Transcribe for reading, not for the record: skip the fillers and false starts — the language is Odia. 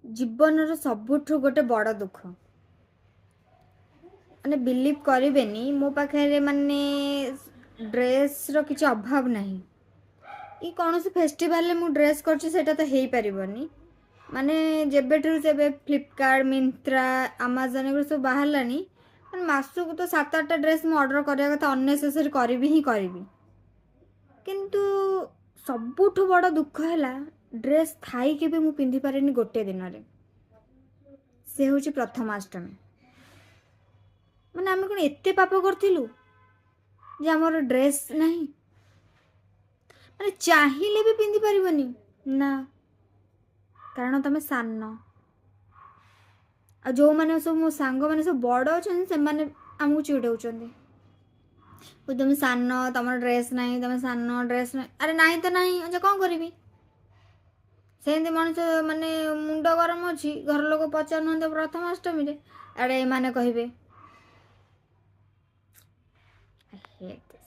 ଜୀବନର ସବୁଠୁ ଗୋଟେ ବଡ଼ ଦୁଃଖ ମାନେ ବିଲିଭ୍ କରିବେନି ମୋ ପାଖରେ ମାନେ ଡ୍ରେସ୍ର କିଛି ଅଭାବ ନାହିଁ କି କୌଣସି ଫେଷ୍ଟିଭାଲରେ ମୁଁ ଡ୍ରେସ୍ କରୁଛି ସେଇଟା ତ ହେଇପାରିବନି ମାନେ ଯେବେଠାରୁ ସେବେ ଫ୍ଲିପକାର୍ଟ ମିନ୍ତ୍ରା ଆମାଜନ୍ ଏଗୁলো ସବୁ ବାହାରିଲାଣି ମାନେ ମାସକୁ ତ 7-8ଟା ଡ୍ରେସ୍ ମୁଁ ଅର୍ଡ଼ର କରିବା କଥା ଅନନେସେସରି କରିବି ହିଁ କରିବି କିନ୍ତୁ ସବୁଠୁ ବଡ଼ ଦୁଃଖ ହେଲା ଡ୍ରେସ୍ ଥାଇକି ବି ମୁଁ ପିନ୍ଧିପାରେନି ଗୋଟେ ଦିନରେ ସେ ହେଉଛି ପ୍ରଥମାଷ୍ଟମୀ ମାନେ ଆମେ କ'ଣ ଏତେ ପାପ କରିଥିଲୁ ଯେ ଆମର ଡ୍ରେସ୍ ନାହିଁ ମାନେ ଚାହିଁଲେ ବି ପିନ୍ଧିପାରିବନି ନା କାରଣ ତମେ ସାନ ଆଉ ଯେଉଁମାନେ ସବୁ ମୋ ସାଙ୍ଗମାନେ ସବୁ ବଡ଼ ଅଛନ୍ତି ସେମାନେ ଆମକୁ ଚିଡ଼ଉଛନ୍ତି তুমি ସାନ ତମର ଡ୍ରେସ୍ ନାହିଁ ତମେ ସାନ ଡ୍ରେସ୍ ନାହିଁ ଆରେ ନାହିଁ ତ ନାହିଁ ଯେ କ'ଣ କରିବି ସେମିତି ମଣିଷ ମାନେ ମୁଣ୍ଡ ଗରମ ଅଛି ଘର ଲୋକ ପଚାରୁନାହାନ୍ତି ପ୍ରଥମାଷ୍ଟମୀରେ ଆଡ଼େ ଏମାନେ କହିବେ I hate this.